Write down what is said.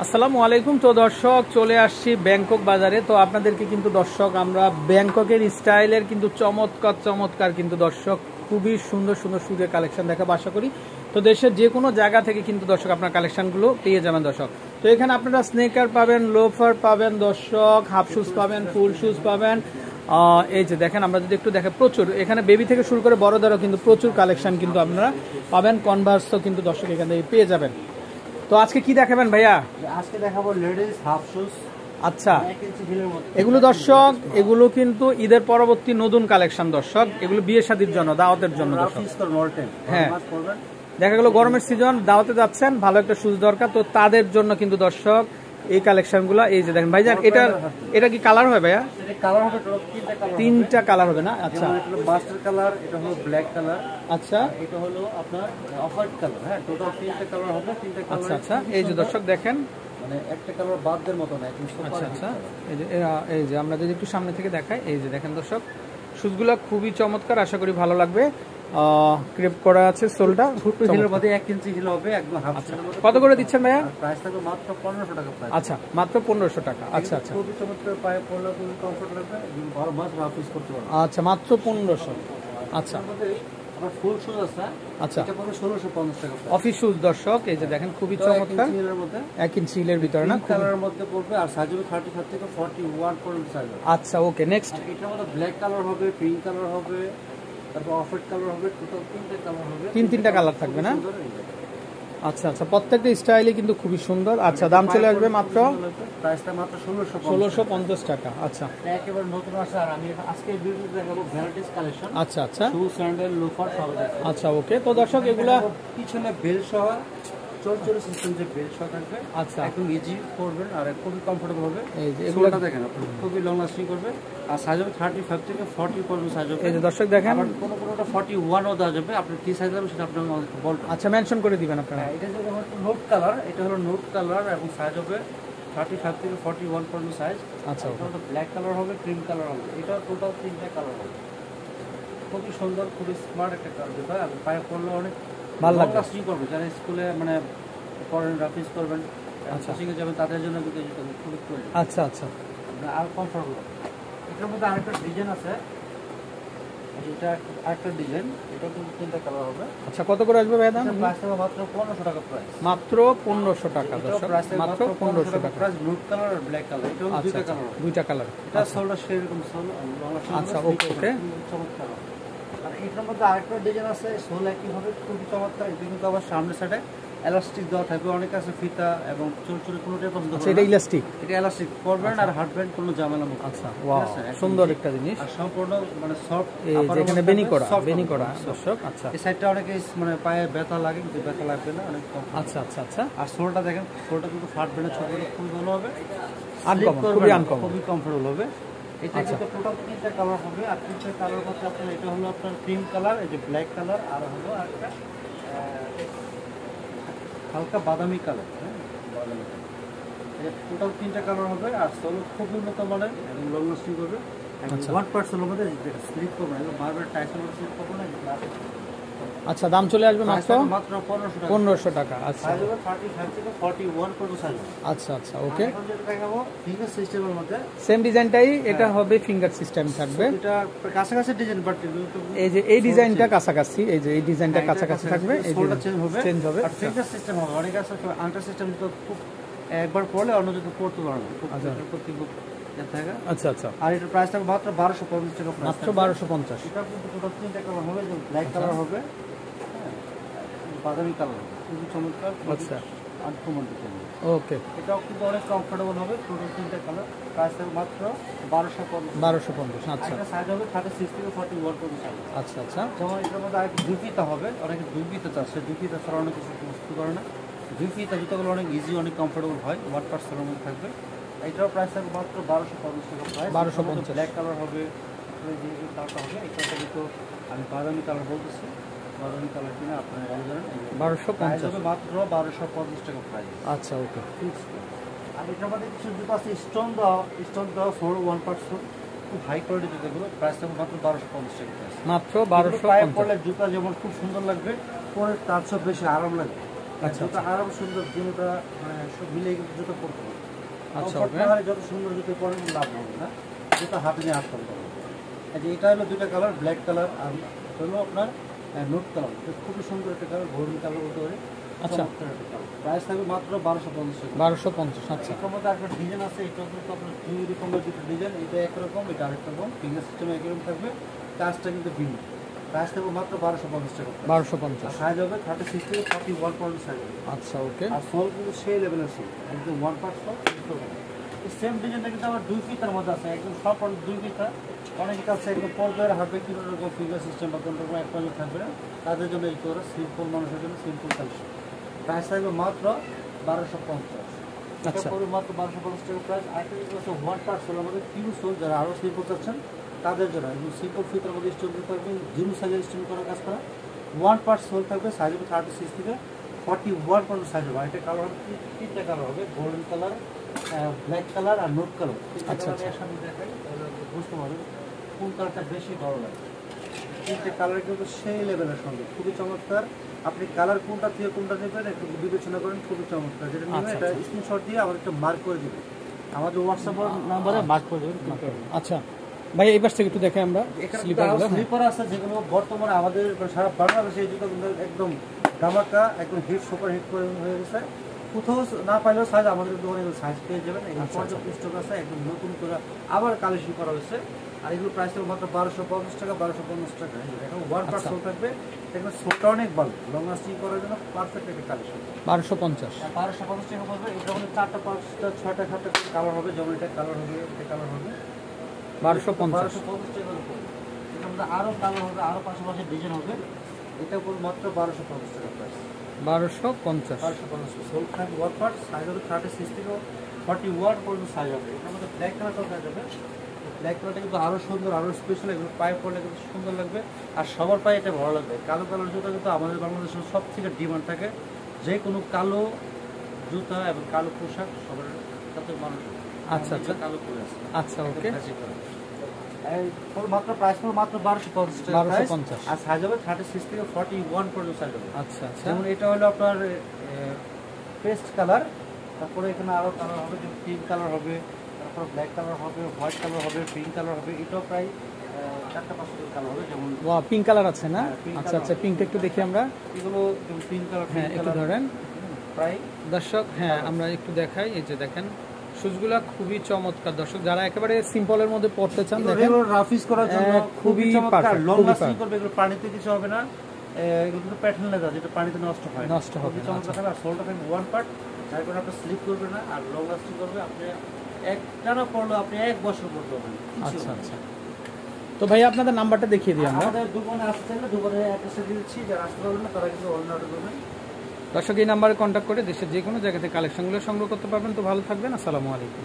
আসসালামু আলাইকুম। তো দর্শক, চলে আসছি ব্যাংকক বাজারে। তো আপনাদেরকে কিন্তু দর্শক আমরা ব্যাংককের স্টাইলের কিন্তু চমৎকার কিন্তু দর্শক খুবই সুন্দর সুন্দর সুদের কালেকশন দেখাবো আশা করি। তো দেশের যে কোনো জায়গা থেকে কিন্তু দর্শক আপনার কালেকশনগুলো পেয়ে যাবেন দর্শক। তো এখানে আপনারা স্নেকার পাবেন, লোফার পাবেন দর্শক, হাফ শুজ পাবেন, ফুল শুজ পাবেন। এই যে দেখেন, আমরা যদি একটু দেখেন, প্রচুর এখানে বেবি থেকে শুরু করে বড়দেরও কিন্তু প্রচুর কালেকশন কিন্তু আপনারা পাবেন। কনভার্সও কিন্তু দর্শক এখান থেকে পেয়ে যাবেন। তো আজকে কি দেখাবেন ভাইয়া? আজকে দেখাবো লেডিস হাফ শুজ। আচ্ছা, এগুলো দর্শক এগুলো কিন্তু ঈদের পরবর্তী নতুন কালেকশন দর্শক। এগুলো বিয়ে শাদীর জন্য, দাওয়াতের জন্য দর্শক। হ্যাঁ, দেখা গেল গরমের সিজন, দাওয়াতে যাচ্ছেন, ভালো একটা শুজ দরকার, তো তাদের জন্য কিন্তু দর্শক এই কালেকশনগুলো। এই যে দেখেন ভাইজান, এটা কি কালার হয় ভাইয়া? কালার হবে তিনটা কালার হবে না? আচ্ছা, মাস্টার কালার, এটা হলো ব্ল্যাক কালার, আচ্ছা এটা হলো আপনার অফ হোয়াইট কালার। হ্যাঁ, টোটাল তিনটা কালার হবে, তিনটা কালার। আচ্ছা আচ্ছা, এই যে দর্শক দেখেন, মানে একটা কালার বাদ দেওয়ার মতো না। আচ্ছা আচ্ছা, এই যে আমরা যদি একটু সামনে থেকে দেখাই, এই যে দেখেন দর্শক, শুজগুলো খুবই চমৎকার, আশা করি ভালো লাগবে। ক্রেপ করা আছে, সোলটা হিলের মধ্যে 1 ইঞ্চি হিল হবে, একদম হাফ। কত করে দিচ্ছেন ভাইয়া? প্রাইস থাকবে মাত্র 1500 টাকা প্রাইস। আচ্ছা, মাত্র 1500 টাকা। আচ্ছা আচ্ছা, খুবই চমৎকার, পায়ে পরলে খুবই কমফোর্ট লাগবে, 12 মাস রাফ ইউজ করতে পারবেন। আচ্ছা, মাত্র 1500। আচ্ছা, আমার ফুল শুজ আছে, আচ্ছা, এটা পড়বে 1650 টাকা। অফিস শুজ দর্শক, এই যে দেখেন খুবই চমৎকার, 1 ইঞ্চি হিলের ভিতরে না, কালারের মধ্যে পড়বে। আর সাইজ হবে 35 থেকে 41 পর্যন্ত সাইজ হবে। আচ্ছা, ওকে, নেক্সট। এটার মধ্যে ব্ল্যাক কালার হবে, পিঙ্ক কালার হবে, তারপর অফ হোয়াইট কালার হবে, টোটাল তিনটা কালার হবে। তিনটা কালার থাকবে না? আচ্ছা আচ্ছা, প্রত্যেকটা স্টাইলে কিন্তু খুবই সুন্দর। আচ্ছা, দাম চলে আসবে মাত্র প্রাইসটা মাত্র 1650 টাকা। আচ্ছা, একেবারে নতুন আছে। আর আমি আজকে ভিডিওতে দেখাবো ভ্যারাইটিস কালেকশন। আচ্ছা আচ্ছা, শু, স্যান্ডেল, লোফার সব দেখাবো। আচ্ছা, ওকে। তো দর্শক এগুলা পিছনে বেল সহ চলচল সিস্টেম, যে বেল সহ থাকবে। আচ্ছা, একদম ইজি করবেন আর খুবই কমফোর্টেবল হবে। এই যে এগুলো দেখেন, খুবই লং লাস্টিং করবে। আর সাইজ হবে 35 থেকে 40 পর্যন্ত সাইজ হবে। এই যে দর্শক দেখেন, আবার কোনোটা 41ও দেওয়া যাবে। আপনি কি সাইজ হবে সেটা আপনি আমাদেরকে বলবেন। আচ্ছা, মেনশন করে দিবেন আপনারা। এটা যে নোট কালার, এটা হলো নোট কালার এবং সাইজ হবে 35 থেকে 41 পর্যন্ত সাইজ। আচ্ছা, ওটা ব্ল্যাক কালার হবে, ক্রিম কালার হবে। এটা টোটাল তিনটা কালার হবে। খুবই সুন্দর, খুবই স্মার্ট একটা কালার, যেটা আপনি পায়ে পরলে অনেক ভালো লাগবে, লাস্টিং করবে। যারা স্কুলে মানে পড়েন, রাফিস করবেন, আচ্ছা, কোচিংয়ে যাবেন, তাদের জন্য কিন্তু এটা খুবই প্রয়োজন। আচ্ছা আচ্ছা, আর কমফোর্টেবল। এটার মধ্যে আরেকটা ডিজাইন আছে, এটা আরেকটা ডিজাইন, এটা কিন্তু তিনটা কালার হবে। আচ্ছা, কত করে আসবে ভাই? দাম প্রাইস হবে মাত্র 1500 টাকা প্রাইস। মাত্র 1500 টাকা দর্শক, মাত্র 1500 টাকা প্রাইস। ব্লু কালার আর ব্ল্যাক কালার, এটা দুইটা কালার, দুইটা কালার। এটা সোলটা সেরকম সোল। আচ্ছা, ওকে ওকে, চমৎকার। আর এটার মধ্যে আরেকটা ডিজাইন আছে, সোল একই হবে, খুবই চমৎকার। এটা কিন্তু আবার সামনের সাইডে এলাস্টিক দেওয়া থাকবে। অনেক আছে ফিতা এবং চুল কোনোটাই পছন্দ করে না। এটা ইলাস্টিক, এটা এলাস্টিক করবেন আর হাঁটবেন, কোনো ঝামেলা মুক্ত। আচ্ছা, ওয়াও, সুন্দর একটা জিনিস। আর সম্পূর্ণ মানে সফট, এই যেখানে বেনি করা দর্শক। আচ্ছা, এই সাইডটা অনেকে মানে পায়ে ব্যথা লাগে, কিন্তু ব্যথা লাগবে না, অনেক কম। আচ্ছা আচ্ছা আচ্ছা, আর সোলটা দেখেন, সোলটা কিন্তু ফাটবে না, ছোট খুবই ভালো হবে, খুবই কমফোর্টেবল হবে। এটা কিন্তু টোটাল তিনটা কালার হবে। আর তিনটা কালার মধ্যে আপনার এটা হলো আপনার ক্রিম কালার, এই যে ব্ল্যাক কালার, আর হলো একটা হালকা বাদামি কালার। বাদামি কালার, টোটাল তিনটা কালার হবে। আর সোল খুব উন্নত মানের এবং লং লাস্টিং করবে। 1% মধ্যে যেটা স্লিপ করবে না, বারবার টাইসন স্লিপ করবে না। আচ্ছা, দাম চলে আসবে মাত্র 1500 টাকা। আচ্ছা, সাইজ হবে 35 থেকে 41 পর্যন্ত সাইজ। আচ্ছা আচ্ছা, ওকে। এখন যেটা দেখাবো ফিঙ্গার সিস্টেমের মধ্যে, সেম ডিজাইনটাই এটা হবে, ফিঙ্গার সিস্টেম থাকবে। এটা কাছাকাছি ডিজাইন, বাট এই যে এই ডিজাইনটা কাছাকাছি, এই যে এই ডিজাইনটা কাছাকাছি থাকবে, এই সোলটা চেঞ্জ হবে। আর আচ্ছা, ফিঙ্গার সিস্টেম হবে। অনেক আছে আংটা সিস্টেম, তো খুব একবার পড়লে অন্য যদি পড়তে পারবে না, খুব দেখা। আচ্ছা আচ্ছা, আর এটার প্রাইস থাকবে মাত্র 1250 টাকা, মাত্র 1250। এটা কিন্তু টোটাল তিনটা কালার হবে, যে ব্ল্যাক কালার হবে, বাদামি কালার হবে, খুবই চমৎকার। আচ্ছা, আনকমন ডিজাইন, ওকে। এটাও কিন্তু অনেক কমফোর্টেবল হবে। টোটাল তিনটা কালার, প্রাইস থাকবে মাত্র 1250। আচ্ছা, একটা সাইজ হবে 36 থেকে 41 পর্যন্ত সাইজ। আচ্ছা আচ্ছা, যেমন এটার মধ্যে আরেকটা দুই ফিতা হবে। অনেকে দুই ফিতা চাচ্ছে, দুই ফিতা ছাড়া অনেক কিছু বুঝতে পারে না। দুই ফিতা জুতাগুলো অনেক ইজি, অনেক কমফোর্টেবল হয়, 1% মধ্যে থাকবে। এটাও প্রাইস থাকবে মাত্র 1250 টাকা প্রাইস। 1250। ব্ল্যাক কালার হবে, যে কালারটা হবে, এটা কিন্তু আমি বাদামি কালার বলতেছি, বাদামি কালার কিনা আপনারা ভালো জানেন। 1250 হবে মাত্র 1250 টাকা প্রাইস। আচ্ছা, ওকে। আর এটার মধ্যে কিছু জুতো আছে স্টোন দেওয়া 1%, খুব হাই কোয়ালিটি জুতোগুলো। প্রাইস থাকবে মাত্র 1250 টাকা প্রাইস। মাত্র পায়ে 1250। পরলে জুতা যেমন খুব সুন্দর লাগবে, পরে তার সব বেশি আরাম লাগবে। আচ্ছা জুতা আরো সুন্দর দুটোটা মানে সব মিলে জুতো পরতে হবে। আচ্ছা ওকে যত সুন্দর জুতো পরেন লাভ হবে না, জুতো হাতে নিয়ে আসতে হবে। এটা হলো দুইটা কালার, ব্ল্যাক কালার আর হলো আপনার নোট কালার। খুবই সুন্দর একটা কালার, গোল্ডেন কালার বলতে পারে। আচ্ছা প্রাইস থাকবে মাত্র 1250 টাকা। 1250। আচ্ছা এর মধ্যে একটা ডিজাইন আছে, এটা কিন্তু আপনার দুই রকমের দুটো ডিজাইন, এটা একরকম এটা আরেক রকম, ফিঙ্গার সিস্টেম একরকম থাকবে, কাজটা কিন্তু ভিন্ন। প্রাইস থাকবে মাত্র 1250 টাকা। 1250। সাইজ হবে 36 থেকে 41 পর্যন্ত সাইজ হবে। আচ্ছা ওকে। আর সোল কিন্তু সেই লেভেলের সোল, একদম 1 পার্ট সোল। এই সেম ডিজাইনটা কিন্তু আমার 2 ফিতার মধ্যে আছে, একদম সব 2 ফিতা। অনেকের কাছে একদম পর্দার হাতে কোনো রকম ফিঙ্গার সিস্টেম বা কোনো রকম এক পর্যন্ত থাকবে না, তাদের জন্য এই করে সিম্পল মানুষের জন্য সিম্পল কালেকশন। প্রাইস থাকবে মাত্র 1250। আচ্ছা মাত্র 1250 টাকা প্রাইস। আরেকটা জিনিস হচ্ছে 1 পার্ট সোল, আমাদের কিউ সোল যারা আরও সিম্পল চাচ্ছেন তাদের জন্য একদম সিম্পল ফিতার মধ্যে স্টোন থাকবে, জিরো সাইজের স্টোন করার কাজ করা। 1 পার্ট সোল থাকবে, সাইজ হবে 36 থেকে 41 পর্যন্ত সাইজ হবে। এটা কালার হবে তিনটা কালার হবে, গোল্ডেন কালার, ব্ল্যাক কালার আর নোট কালার। আচ্ছা একসাথে দেখাই তাহলে বুঝতে পারবেন কোন কালারটা বেশি ভালো লাগে। তিনটে কালার কিন্তু সেই লেভেলের সঙ্গে খুবই চমৎকার। আপনি কালার কোনটা থেকে কোনটা নেবেন একটু বিবেচনা করেন, খুবই চমৎকার। যেটা নেবেন এটা স্ক্রিনশট দিয়ে আবার একটু মার্ক করে দিবেন, আমাদের হোয়াটসঅ্যাপ নাম্বারে মার্ক করে দেবেন। আচ্ছা ভাই এই পাশ থেকে একটু দেখে আমরা স্লিপার আছে যেগুলো বর্তমানে আমাদের সারা বাংলাদেশে এই জুতো কিন্তু একদম ধামাকা, একদম হিট সুপার হিট করে হয়ে গেছে। কোথাও না পাইলেও সাইজ আমাদের দোকানে সাইজ পেয়ে যাবেন। পর্যাপ্ত স্টক আছে, একদম নতুন করে আবার কালেকশন করা হয়েছে। আর এগুলো প্রাইস থাকবে মাত্র 1250 টাকা, 1250 টাকা। এখন 1 পার্ট সোল থাকবে, দেখবেন সোলটা অনেক ভালো, লং লাস্টিং করার জন্য পারফেক্ট একটা কালেকশন। 1250। 1250 টাকা পড়বে। এটা মানে 4টা 5টা 6টা 7টা কালার হবে, যেমন এটা কালার হবে, এটা কালার হবে 1250 টাকা পড়বে। এটা আমাদের আরও কালার হবে, আরও পাশাপাশি ডিজাইন হবে। এটা পড়বে মাত্র 1250 টাকা প্রাইস। 1250। 1250 সোল থাকবে 1 পার্ট, সাইজ হবে 36 থেকে 41 পর্যন্ত সাইজ হবে। এটার মধ্যে ব্ল্যাক কালারটাও দেখা যাবে। ব্ল্যাক কালারটা কিন্তু আরও সুন্দর, আরও স্পেশাল, এগুলো পায়ে পড়লে কিন্তু সুন্দর লাগবে আর সবার পায়ে এটা ভালো লাগবে। কালো কালার জুতা কিন্তু আমাদের বাংলাদেশের সব থেকে ডিমান্ড থাকে, যে কোনো কালো জুতা এবং কালো পোশাক সবার সাথে মানুষ আচ্ছা আচ্ছা কালো পরে আছে। আচ্ছা ওকে। মাত্র প্রাইস পড়বে মাত্র 1250 টাকা। 1250 আর সাইজ হবে 36 থেকে 41 পর্যন্ত সাইজ হবে। আচ্ছা আচ্ছা যেমন এটা হলো আপনার পেস্ট কালার, তারপরে এখানে আরও কালার হবে, যেমন পিঙ্ক কালার হবে, তারপর ব্ল্যাক কালার হবে, হোয়াইট কালার হবে, পিঙ্ক কালার হবে। এটাও প্রায় 4টা-5টা কালার হবে। যেমন ওয়া পিঙ্ক কালার আছে না? pink আচ্ছা color আচ্ছা পিঙ্কটা একটু দেখি আমরা। এগুলো যেমন পিঙ্ক কালার, হ্যাঁ একটু ধরেন প্রায় দর্শক। হ্যাঁ আমরা একটু দেখাই, এই যে দেখেন শুজগুলা খুবই চমৎকার দর্শক, যারা একেবারে সিম্পলের মধ্যে পড়তে চান দেখেন রাফিস করার জন্য খুবই চমৎকার, perfect, লং খুবই লাস্টিং perfect। করবে। এগুলো পানিতে কিছু হবে না, এগুলো কিন্তু প্যাটার্ন লেদার, যেটা পানিতে নষ্ট হয় না, নষ্ট হবে খুবই না, চমৎকার থাকবে। আর সোলটা থাকবে 1 পার্ট, যার কারণে আপনার স্লিপ করবে না আর লং লাস্টিং করবে। আপনি একটানা পড়লে আপনি 1 বছর পড়তে পারবেন। আচ্ছা আচ্ছা। তো ভাই আপনাদের নাম্বারটা দেখিয়ে দিই আমরা। আমাদের দোকানে আসতে চাইলে দোকানের অ্যাড্রেসে দিচ্ছি, যারা আসতে পারবেন না তারা কিন্তু অন্য অর্ডার করবেন। দর্শক এই নাম্বারে কন্ট্যাক্ট করে দেশের যে কোনো জায়গা থেকে কালেকশনগুলো সংগ্রহ করতে পারবেন। তো ভালো থাকবেন, আসসালামু আলাইকুম।